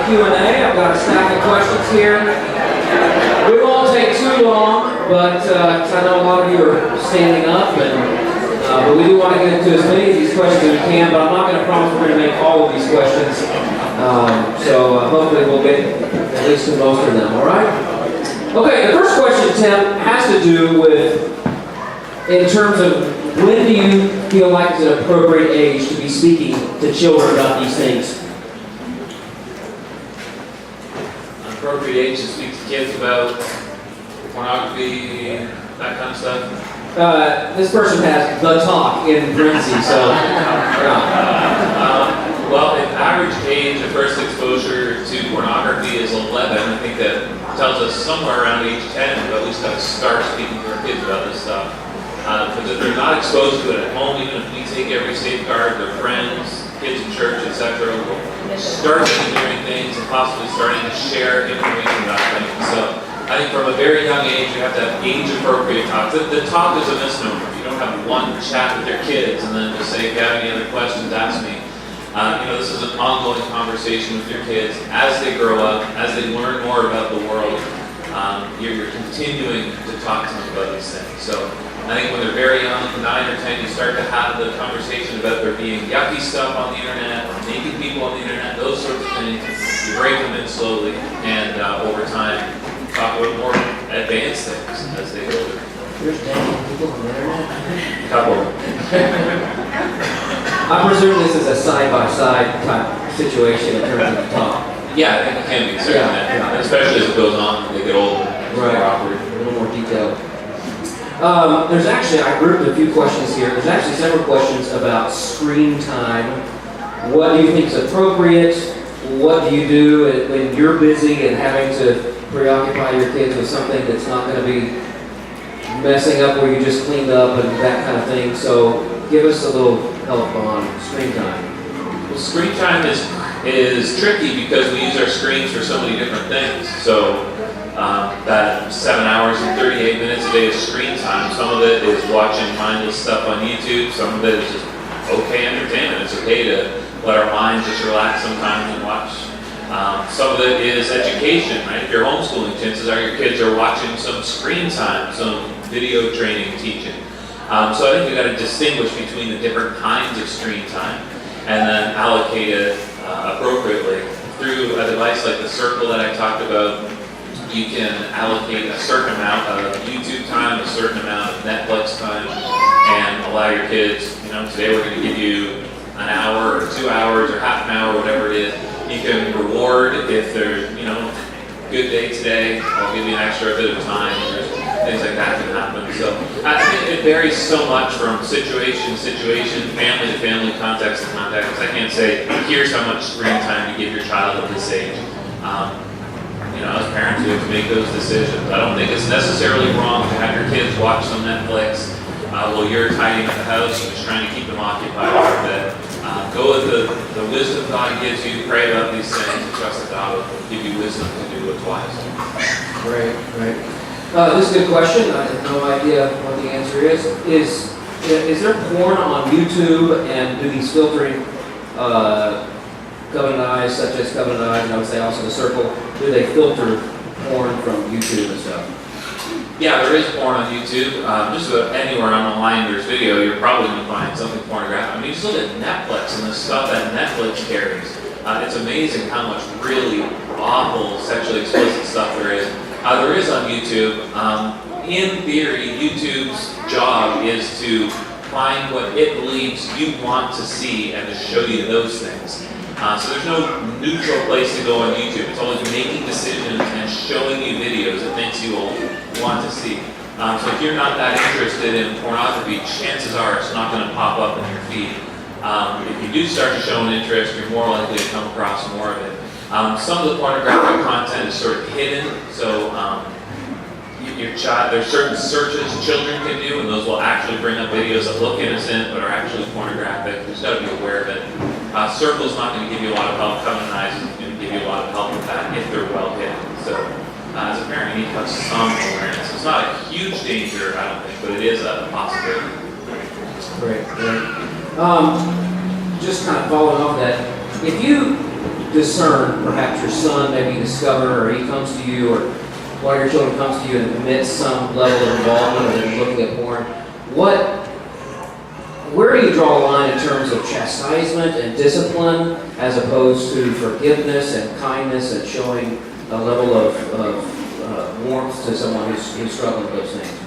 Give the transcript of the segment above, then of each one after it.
Q&A. I've got a stack of questions here. We won't take too long, but 'cause I know a lot of you are standing up, but we do want to get into as many of these questions as we can, but I'm not going to promise we're going to make all of these questions. So hopefully we'll get at least to most of them, all right? Okay, the first question, Tim, has to do with, in terms of when do you feel like it's an appropriate age to be speaking to children about these things? An appropriate age to speak to kids about pornography, that kind of stuff? This person has the talk in parentheses, so yeah. Well, the average age of first exposure to pornography is 11. I think that tells us somewhere around age 10, but at least got to start speaking to our kids about this stuff. Because if they're not exposed to it at home, even if we take every safeguard, their friends, kids in church, etc., will start hearing things and possibly starting to share information about things. So I think from a very young age, you have to have age-appropriate talk. The talk is a misnomer. You don't have one chat with your kids and then just say, if you have any other questions, ask me. This is an ongoing conversation with your kids as they grow up, as they learn more about the world. You're continuing to talk to them about these things. So I think when they're very young, 9 or 10, you start to have the conversation about there being yucky stuff on the internet, or naked people on the internet, those sorts of things. You break them in slowly, and over time, talk about more advanced things as they go through. There's naked people on the internet? Couple. I presume this is a side-by-side type situation in terms of the talk. Yeah, I think it can be, certainly. Yeah. Especially as it goes on, they get older. It's more awkward. A little more detailed. There's actually, I grouped a few questions here. There's actually several questions about screen time. What do you think is appropriate? What do you do when you're busy and having to preoccupy your kids with something that's not going to be messing up where you just cleaned up and that kind of thing? So give us a little help on screen time. Well, screen time is tricky because we use our screens for so many different things. So that 7 hours and 38 minutes a day of screen time, some of it is watching mindless stuff on YouTube, some of it is just okay entertainment. It's okay to let our minds just relax sometimes and watch. Some of it is education, right? If you're homeschooling, chances are your kids are watching some screen time, some video training, teaching. So I think we've got to distinguish between the different kinds of screen time and then allocate it appropriately. Through a device like the Circle that I talked about, you can allocate a certain amount of YouTube time, a certain amount of Netflix time, and allow your kids, today we're going to give you an hour or 2 hours or half an hour, whatever it is. You can reward if there's, good day today, I'll give you an extra bit of time. Things like that can happen. So I think it varies so much from situation to situation, family to family, context to context. I can't say, here's how much screen time to give your child at this age. As parents, we have to make those decisions. I don't think it's necessarily wrong to have your kids watch some Netflix while you're tidying up the house and just trying to keep them occupied for a bit. Go with the wisdom God gives you, pray about these things, and trust that God will give you wisdom to do what's wise. Great. This is a good question. I have no idea what the answer is. Is there porn on YouTube, and do these filtering Covenant Eyes, such as Covenant Eyes, and I would say also the Circle, do they filter porn from YouTube and stuff? Yeah, there is porn on YouTube. Just about anywhere online there's video, you're probably going to find something pornographic. Just look at Netflix and the stuff that Netflix carries. It's amazing how much really awful sexually explicit stuff there is. There is on YouTube. In theory, YouTube's job is to find what it believes you want to see and to show you those things. So there's no neutral place to go on YouTube. It's always making decisions and showing you videos it thinks you will want to see. So if you're not that interested in pornography, chances are it's not going to pop up in your feed. If you do start to show an interest, you're more likely to come across more of it. Some of the pornographic content is sort of hidden, so there's certain searches children can do, and those will actually bring up videos that look innocent but are actually pornographic. You just got to be aware of it. Circle's not going to give you a lot of help. Covenant Eyes is going to give you a lot of help with that if they're well hidden. So as a parent, you need to have some awareness. It's not a huge danger, I don't think, but it is a possibility. Great. Just kind of following off that, if you discern, perhaps your son maybe discover, or he comes to you, or one of your children comes to you and admits some level of involvement, or they're looking at porn, where do you draw a line in terms of chastisement and discipline as opposed to forgiveness and kindness and showing a level of warmth to someone who's struggling with those things?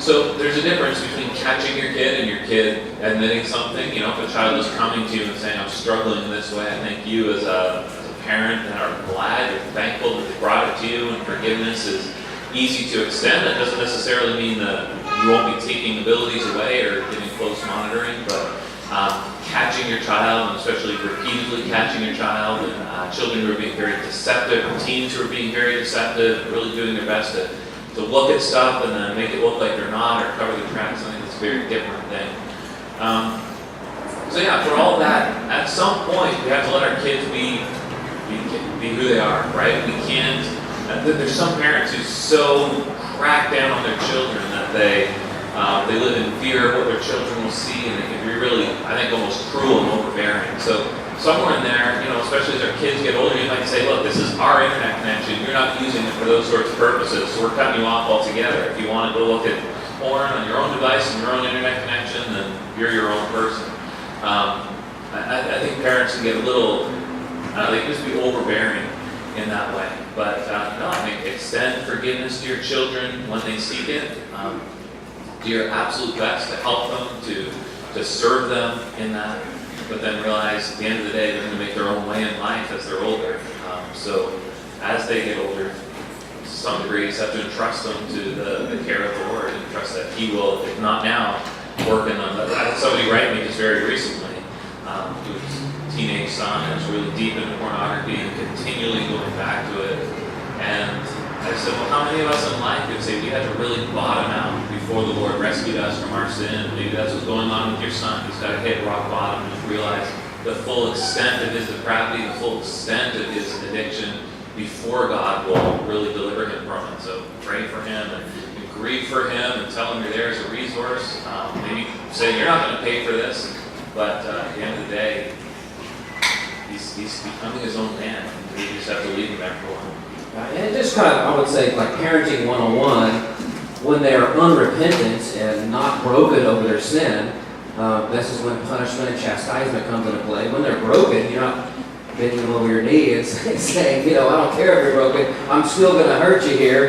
So there's a difference between catching your kid and your kid admitting something. You know, if a child is coming to you and saying, I'm struggling in this way, I think you as a parent and are glad, you're thankful that they brought it to you, and forgiveness is easy to extend. That doesn't necessarily mean that you won't be taking abilities away or giving close monitoring, but catching your child, and especially repeatedly catching your child, and children who are being very deceptive, teens who are being very deceptive, really doing their best to look at stuff and then make it look like they're not, or cover the tracks. I think it's a very different thing. So yeah, for all that, at some point we have to let our kids be who they are, right? We can't. There's some parents who so crack down on their children that they live in fear of what their children will see, and they can be really, I think, almost cruel and overbearing. So somewhere in there, you know, especially as our kids get older, you might say, look, this is our internet connection. You're not using it for those sorts of purposes, so we're cutting you off altogether. If you want to go look at porn on your own device and your own internet connection, then you're your own person. I think parents can get a little, I don't know, they can just be overbearing in that way. But no, I think extend forgiveness to your children when they seek it. Do your absolute best to help them, to serve them in that. But then realize at the end of the day, they're going to make their own way in life as they're older. So as they get older, to some degree, you just have to entrust them to the care of the Lord, and trust that He will, if not now, work in them. I had somebody write me just very recently, whose teenage son is really deep into pornography and continually going back to it. And I said, well, how many of us in life could say we had to really bottom out before the Lord rescued us from our sin? Maybe that's what's going on with your son. He's got to hit rock bottom and realize the full extent of his depravity, the full extent of his addiction before God will really deliver him from it. So pray for him and grieve for him and tell him you're there as a resource. Maybe say you're not going to pay for this, but at the end of the day, he's becoming his own man. You just have to leave him there for him. And just kind of, I would say, like parenting 101, when they are unrepentant and not broken over their sin, this is when punishment and chastisement comes into play. When they're broken, you're not bending them over your knee and saying, you know, I don't care if you're broken, I'm still going to hurt you here.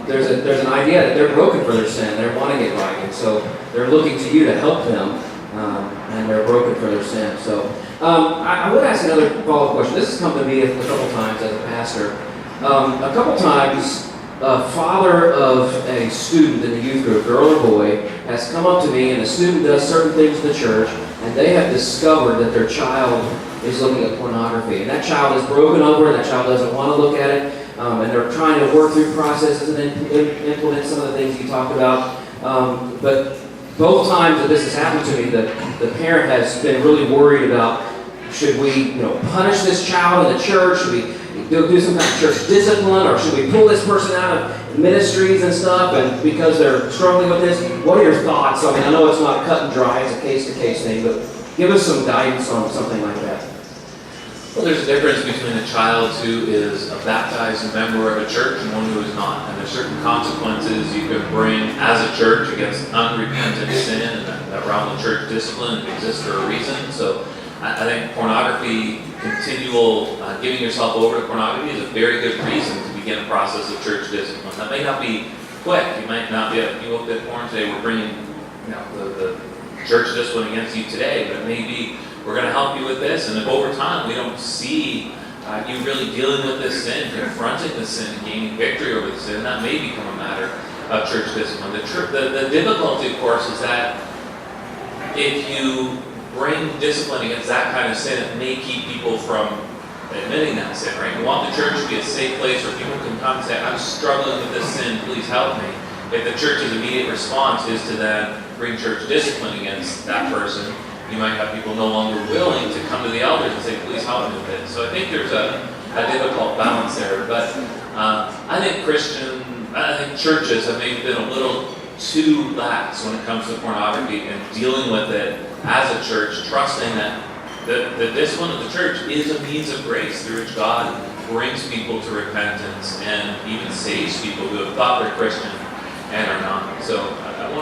There's an idea that they're broken for their sin, they want to get right, and so they're looking to you to help them, and they're broken for their sin. So I would ask another follow-up question. This has come to me a couple times as a pastor. A couple times, a father of a student in the youth group, girl or boy, has come up to me, and the student does certain things in the church, and they have discovered that their child is looking at pornography. And that child is broken over, and that child doesn't want to look at it, and they're trying to work through processes and implement some of the things you talked about. But both times that this has happened to me, the parent has been really worried about, should we, punish this child in the church? Should we do some kind of church discipline, or should we pull this person out of ministries and stuff? And because they're struggling with this, what are your thoughts? I mean, I know it's not cut and dry; it's a case-to-case thing, but give us some guidance on something like that. Well, there's a difference between a child who is a baptized member of a church and one who is not. And there's certain consequences you can bring as a church against unrepentant sin, and that realm of church discipline exists for a reason. So I think pornography, continual giving yourself over to pornography is a very good reason to begin a process of church discipline. That may not be quick. You might not be able to look at porn today. We're bringing the church discipline against you today, but maybe we're going to help you with this, and if over time we don't see you really dealing with this sin, confronting the sin, and gaining victory over the sin, that may become a matter of church discipline. The difficulty, of course, is that if you bring discipline against that kind of sin, it may keep people from admitting that sin, right? You want the church to be a safe place where people can come and say, I'm struggling with this sin, please help me. If the church's immediate response is to then bring church discipline against that person, you might have people no longer willing to come to the elders and say, please help me with it. So I think there's a difficult balance there. But I think churches have maybe been a little too lax when it comes to pornography and dealing with it as a church, trusting that The discipline of the church is a means of grace through which God brings people to repentance and even saves people who have thought they're Christian and are not. So I don't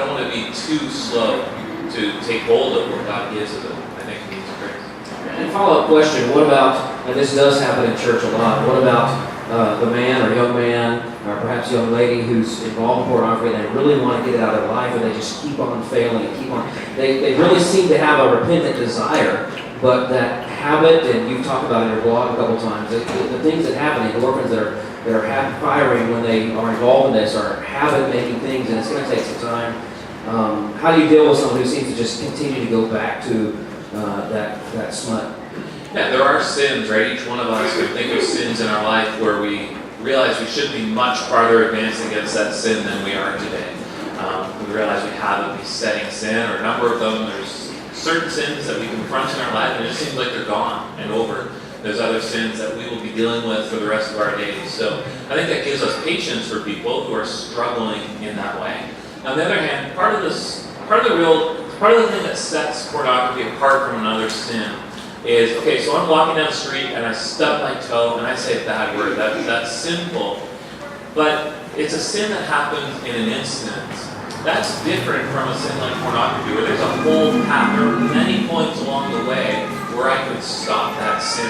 want to be too slow to take hold of what God gives us. I think it means grace. And follow-up question, what about, and this does happen in church a lot, what about the man or young man or perhaps young lady who's involved in pornography and they really want to get it out of their life and they just keep on failing and keep on, they really seem to have a repentant desire, but that habit, and you've talked about it in your blog a couple times, the things that happen, the endorphins that are firing when they are involved in this are habit-making things, and it's going to take some time. How do you deal with someone who seems to just continue to go back to that smut? Yeah, there are sins, right? Each one of us can think of sins in our life where we realize we should be much farther advanced against that sin than we are today. We realize we have a besetting sin, or a number of them. There's certain sins that we confront in our life, and it just seems like they're gone and over. There's other sins that we will be dealing with for the rest of our days. So I think that gives us patience for people who are struggling in that way. On the other hand, part of the thing that sets pornography apart from another sin is, okay, so I'm walking down the street and I stub my toe and I say a bad word. That's sinful. But it's a sin that happens in an instant. That's different from a sin like pornography, where there's a whole path. There are many points along the way where I could stop that sin.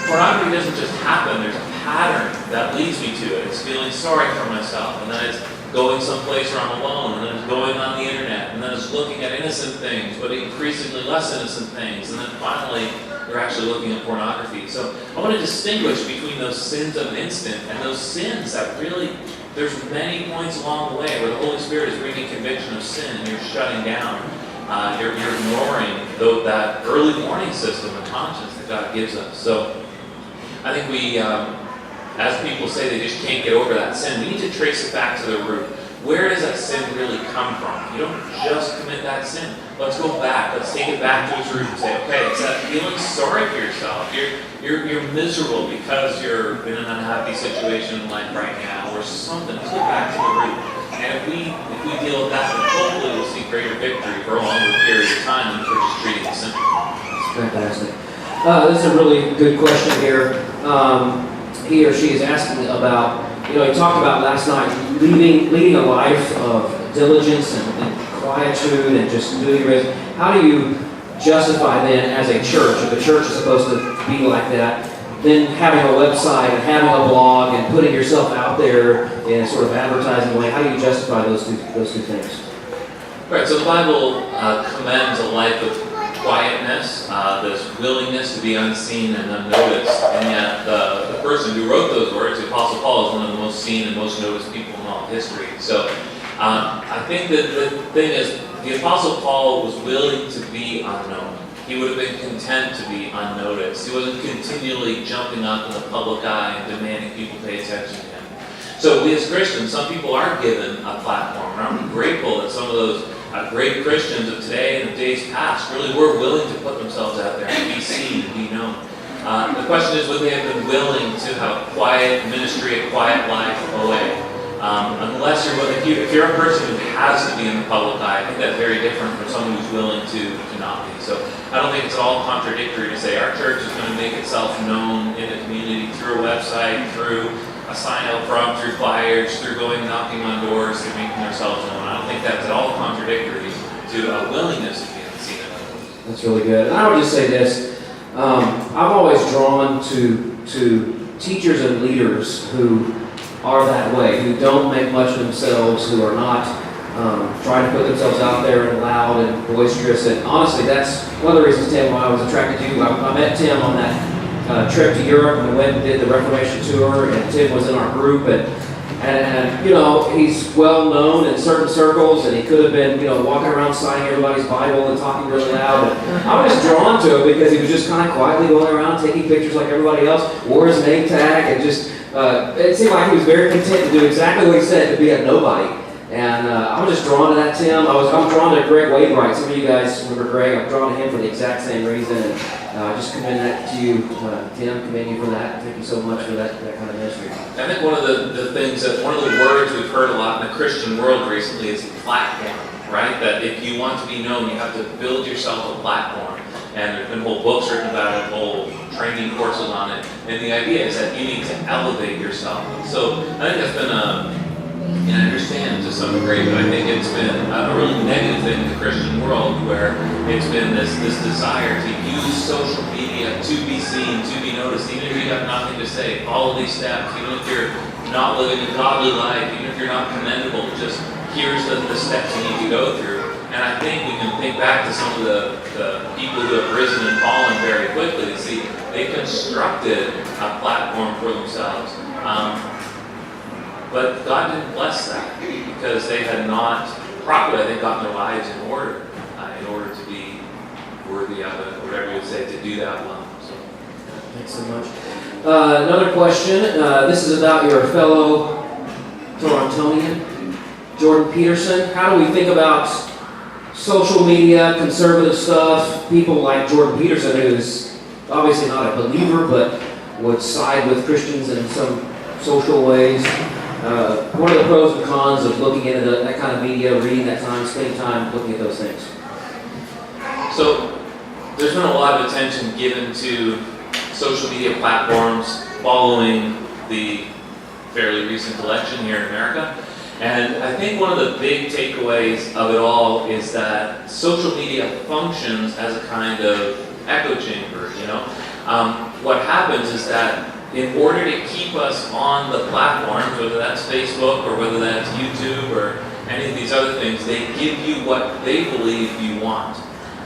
Pornography doesn't just happen. There's a pattern that leads me to it. It's feeling sorry for myself, and then it's going someplace where I'm alone, and then it's going on the internet, and then it's looking at innocent things, but increasingly less innocent things, and then finally you're actually looking at pornography. So I want to distinguish between those sins of an instant and those sins that really, there's many points along the way where the Holy Spirit is bringing conviction of sin and you're shutting down. You're ignoring that early warning system of conscience that God gives us. So I think we, as people say they just can't get over that sin, we need to trace it back to the root. Where does that sin really come from? You don't just commit that sin. Let's go back. Let's take it back to its root and say, okay, it's that feeling sorry for yourself. You're miserable because you're in an unhappy situation in life right now or something. Let's go back to the root. And if we deal with that, then hopefully we'll see greater victory for a longer period of time than if we're just treating it simply. That's fantastic. This is a really good question here. He or she is asking about, you talked about last night, leading a life of diligence and quietude and just doing your best. How do you justify then as a church, if the church is supposed to be like that, then having a website and having a blog and putting yourself out there in a sort of advertising way? How do you justify those two things? Right, so the Bible commends a life of quietness, this willingness to be unseen and unnoticed, and yet the person who wrote those words, the Apostle Paul, is one of the most seen and most noticed people in all of history. So I think that the thing is, the Apostle Paul was willing to be unknown. He would have been content to be unnoticed. He wasn't continually jumping up in the public eye and demanding people pay attention to him. So we as Christians, some people are given a platform, and I'm grateful that some of those great Christians of today and of days past really were willing to put themselves out there and be seen and be known. The question is, would they have been willing to have a quiet ministry, a quiet life away? Unless if you're a person who has to be in the public eye, I think that's very different from someone who's willing to not be. So I don't think it's at all contradictory to say our church is going to make itself known in the community through a website, through a sign out front, through flyers, through going knocking on doors, through making ourselves known. I don't think that's at all contradictory to a willingness to be unseen and unnoticed. That's really good. And I would just say this, I'm always drawn to teachers and leaders who are that way, who don't make much of themselves, who are not trying to put themselves out there and loud and boisterous. And honestly, that's one of the reasons, Tim, why I was attracted to you. I met Tim on that trip to Europe, and we went and did the Reformation tour, and Tim was in our group, and he's well known in certain circles, and he could have been, walking around signing everybody's Bible and talking really loud. And I was just drawn to him because he was just kind of quietly going around taking pictures like everybody else, wore his name tag, and just it seemed like he was very content to do exactly what he said, to be a nobody. And I was just drawn to that, Tim. I'm drawn to Greg Wainwright. Some of you guys remember Greg. I'm drawn to him for the exact same reason. And I just commend that to you, Tim. Commend you for that. Thank you so much for that kind of ministry. I think one of the words we've heard a lot in the Christian world recently is platform, right? That if you want to be known, you have to build yourself a platform. and there's been whole books written about it, whole training courses on it, and the idea is that you need to elevate yourself. So I think that's been and I understand to some degree, but I think it's been a really negative thing in the Christian world where it's been this desire to use social media to be seen, to be noticed, even if you have nothing to say. All of these steps, even if you're not living a godly life, even if you're not commendable, just here's the steps you need to go through. And I think we can think back to some of the people who have risen and fallen very quickly to see they constructed a platform for themselves. But God didn't bless that because they had not properly, I think, gotten their lives in order to be worthy of it, whatever you would say, to do that well. So. Thanks so much. Another question. This is about your fellow Torontonian, Jordan Peterson. How do we think about social media, conservative stuff, people like Jordan Peterson, who's obviously not a believer, but would side with Christians in some social ways? What are the pros and cons of looking into that kind of media, reading that time, spending time looking at those things? So there's been a lot of attention given to social media platforms following the fairly recent election here in America. And I think one of the big takeaways of it all is that social media functions as a kind of echo chamber, What happens is that in order to keep us on the platforms, whether that's Facebook or whether that's YouTube or any of these other things, they give you what they believe you want.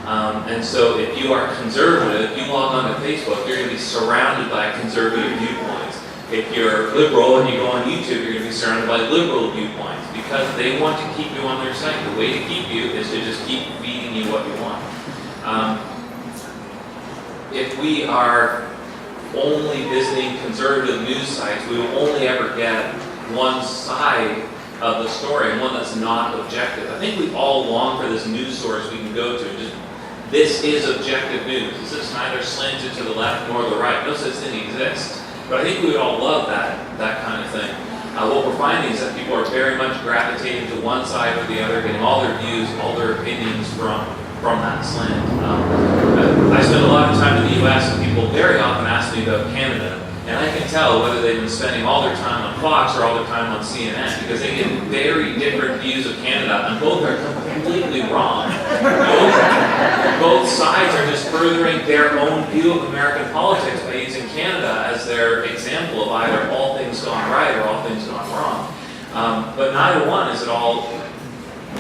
And so if you are conservative, you log on to Facebook, you're going to be surrounded by conservative viewpoints. If you're liberal and you go on YouTube, you're going to be surrounded by liberal viewpoints because they want to keep you on their site. The way to keep you is to just keep feeding you what you want. If we are only visiting conservative news sites, we will only ever get one side of the story and one that's not objective. I think we all long for this news source we can go to and just, this is objective news. This is neither slanted to the left nor the right. No such thing exists. But I think we would all love that kind of thing. What we're finding is that people are very much gravitating to one side or the other, getting all their views, all their opinions from that slant. I spend a lot of time in the U.S. and people very often ask me about Canada, and I can tell whether they've been spending all their time on Fox or all their time on CNN because they get very different views of Canada, and both are completely wrong. Both sides are just furthering their own view of American politics by using Canada as their example of either all things gone right or all things gone wrong. But neither one is at all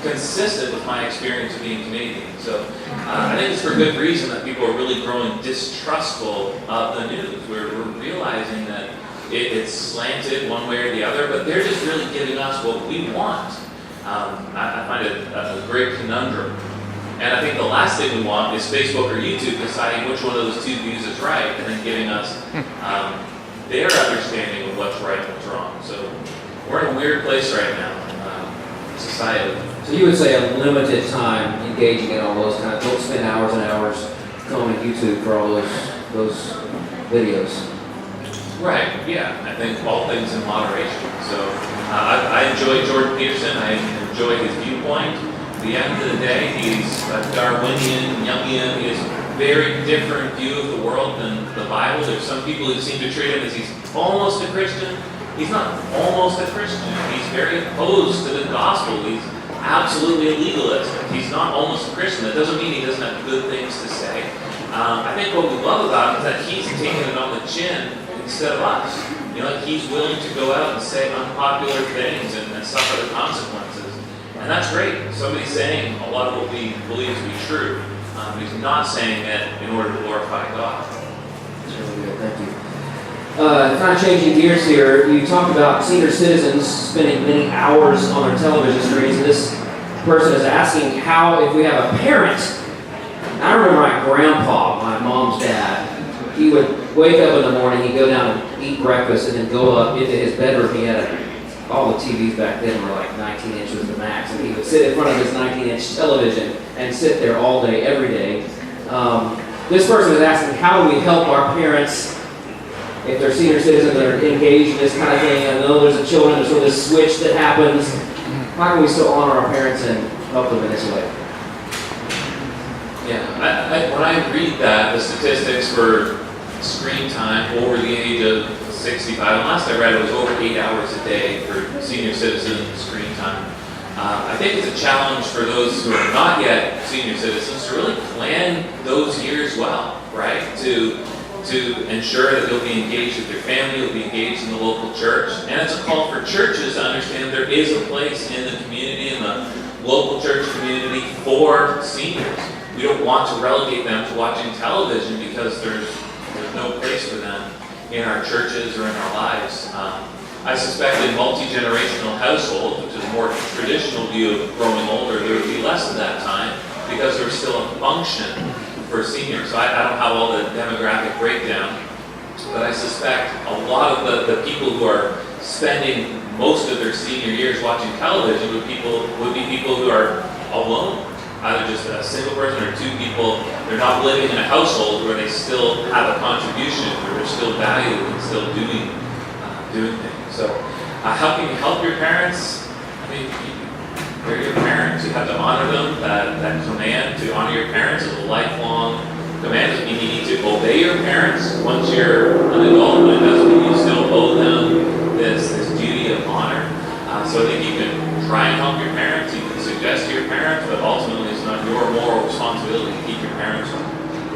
consistent with my experience of being Canadian. So I think it's for good reason that people are really growing distrustful of the news. We're realizing that it's slanted one way or the other, but they're just really giving us what we want. I find it a great conundrum. And I think the last thing we want is Facebook or YouTube deciding which one of those two views is right and then giving us their understanding of what's right and what's wrong. So we're in a weird place right now, society. So you would say a limited time engaging in all those kind of, don't spend hours and hours going to YouTube for all those videos. Right, yeah. I think all things in moderation. So I enjoy Jordan Peterson. I enjoy his viewpoint. At the end of the day, he's a Darwinian, Jungian. He has a very different view of the world than the Bible. There's some people who seem to treat him as he's almost a Christian. He's not almost a Christian. He's very opposed to the gospel. He's absolutely a legalist. He's not almost a Christian. That doesn't mean he doesn't have good things to say. I think what we love about him is that he's taking it on the chin instead of us. He's willing to go out and say unpopular things and suffer the consequences. And that's great. Somebody's saying a lot of what we believe to be true. He's not saying it in order to glorify God. That's really good. Thank you. Kind of changing gears here, you talk about senior citizens spending many hours on their television screens, and this person is asking how, if we have a parent, I remember my grandpa, my mom's dad, he would wake up in the morning, he'd go down and eat breakfast, and then go up into his bedroom. He had all the TVs back then were like 19 inches the max, and he would sit in front of his 19-inch television and sit there all day, every day. This person is asking, how do we help our parents if they're senior citizens that are engaged in this kind of thing? I know there's sort of this switch that happens. How can we still honor our parents and help them in this way? Yeah, when I read that, the statistics for screen time over the age of 65, and last I read it was over 8 hours a day for senior citizen screen time. I think it's a challenge for those who are not yet senior citizens to really plan those years well, right? To ensure that they'll be engaged with their family, they'll be engaged in the local church. And it's a call for churches to understand there is a place in the community, in the local church community for seniors. We don't want to relegate them to watching television because there's no place for them in our churches or in our lives. I suspect in multi-generational households, which is a more traditional view of growing older, there would be less of that time because there's still a function for seniors. So I don't have all the demographic breakdown, but I suspect a lot of the people who are spending most of their senior years watching television would be people who are alone, either just a single person or two people. They're not living in a household where they still have a contribution, where they're still valued and still doing things. So how can you help your parents? I mean, they're your parents. You have to honor them. That command to honor your parents is a lifelong command. Doesn't mean you need to obey your parents once you're an adult, but it does mean you still owe them this duty of honor. So I think you can try and help your parents. You can suggest to your parents, but ultimately it's not your moral responsibility to keep your parents from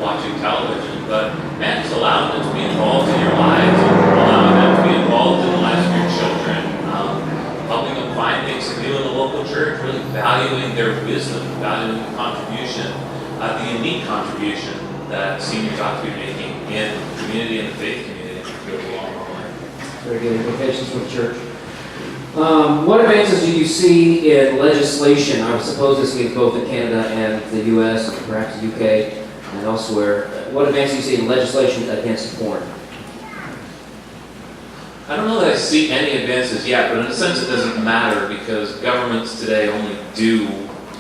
watching television. But man, just allowing them to be involved in your lives, allowing them to be involved in the lives of your children, helping them find things to do in the local church, really valuing their wisdom, valuing the contribution, the unique contribution that seniors ought to be making in the community and the faith community. It goes a long way. Very good implications for the church. What advances do you see in legislation? I suppose this means both in Canada and the U.S., and perhaps the U.K. and elsewhere. What advances do you see in legislation against porn? I don't know that I see any advances yet, but in a sense it doesn't matter because governments today only do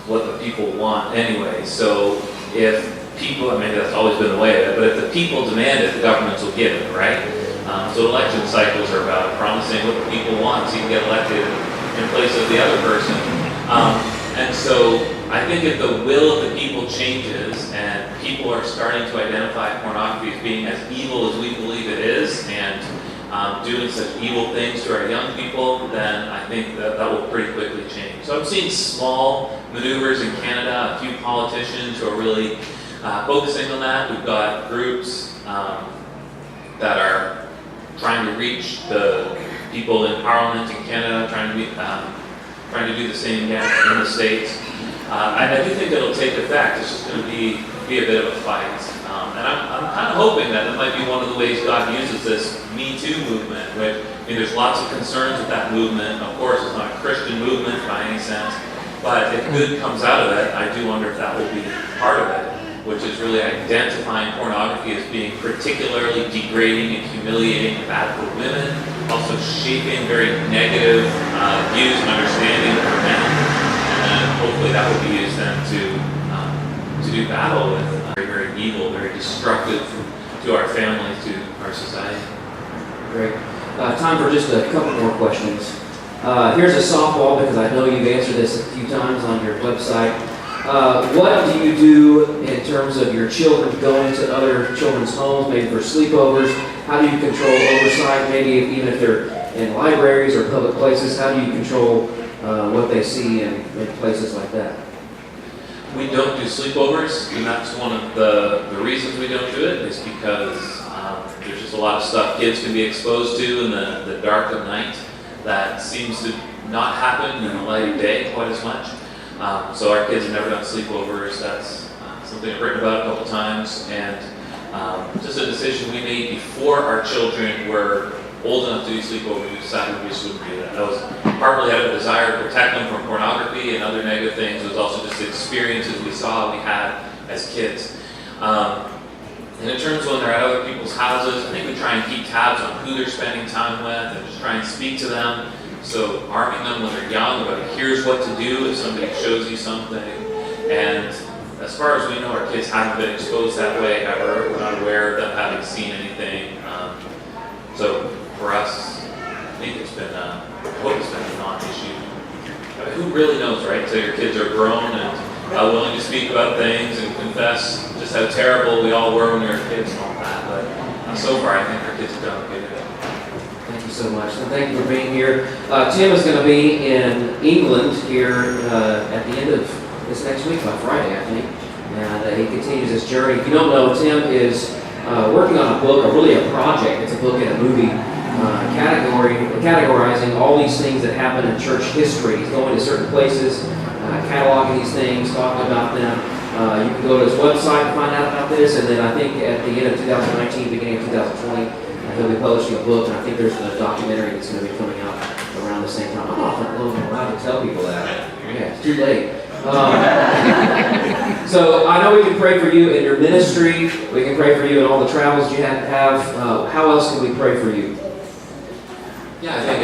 what the people want anyway. So if people, I mean that's always been the way of it, but if the people demand it, the governments will give it, right? So election cycles are about promising what the people want so you can get elected in place of the other person. And so I think if the will of the people changes and people are starting to identify pornography as being as evil as we believe it is and doing such evil things to our young people, then I think that will pretty quickly change. So I'm seeing small maneuvers in Canada, a few politicians who are really focusing on that. We've got groups that are trying to reach the people in Parliament in Canada, trying to do the same in the States. And I do think it'll take effect. It's just going to be a bit of a fight. And I'm kind of hoping that might be one of the ways God uses this Me Too movement. Which, I mean, there's lots of concerns with that movement. Of course, it's not a Christian movement by any sense. But if good comes out of it, I do wonder if that will be part of it, which is really identifying pornography as being particularly degrading and humiliating and bad for women, also shaping very negative views and understanding for men. And hopefully that will be used then to do battle with very, very evil, very destructive to our families, to our society. Great. Time for just a couple more questions. Here's a softball because I know you've answered this a few times on your website. What do you do in terms of your children going to other children's homes, maybe for sleepovers? How do you control oversight, maybe even if they're in libraries or public places? How do you control what they see in places like that? We don't do sleepovers, and that's one of the reasons we don't do it is because there's just a lot of stuff kids can be exposed to in the dark of night that seems to not happen in the light of day quite as much. So our kids have never done sleepovers. That's something I've written about a couple times, and just a decision we made before our children were old enough to do sleepovers. We decided we just wouldn't do that. That was partly out of a desire to protect them from pornography and other negative things. It was also just experiences we had as kids. And in terms of when they're at other people's houses, I think we try and keep tabs on who they're spending time with and just try and speak to them. So arming them when they're young about here's what to do if somebody shows you something. And as far as we know, our kids haven't been exposed that way ever. We're not aware of them having seen anything. So for us, I think it's been a non-issue. I mean, who really knows, right? So your kids are grown and willing to speak about things and confess just how terrible we all were when we were kids and all that. But so far, I think our kids have done good. Thank you so much. And thank you for being here. Tim is going to be in England here at the end of this next week, on Friday, I think. And he continues his journey. If you don't know, Tim is working on a book, or really a project. It's a book and a movie categorizing all these things that happen in church history. He's going to certain places, cataloging these things, talking about them. You can go to his website and find out about this, and then I think at the end of 2019, beginning of 2020, he'll be publishing a book, and I think there's a documentary that's going to be coming out around the same time. I'm not allowed to tell people that. Yeah, it's too late. So I know we can pray for you in your ministry. We can pray for you in all the travels you have. How else can we pray for you? Yeah, I think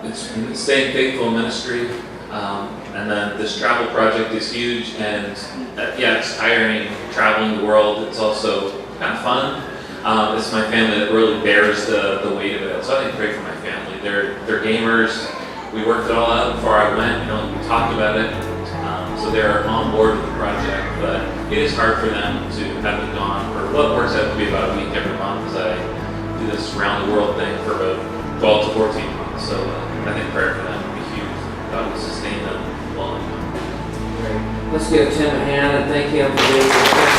it's staying faithful in ministry, and then this travel project is huge. And it's tiring traveling the world. It's also kind of fun. It's my family that really bears the weight of it. So I think pray for my family. They're gamers. We worked it all out before I went. We talked about it. So they're on board with the project, but it is hard for them to have me gone for what works out to be about a week every month, as I do this round the world thing for about 12 to 14 months. So I think prayer for them would be huge. God will sustain them while I'm gone. Great. Let's give Tim a hand and thank him for being here.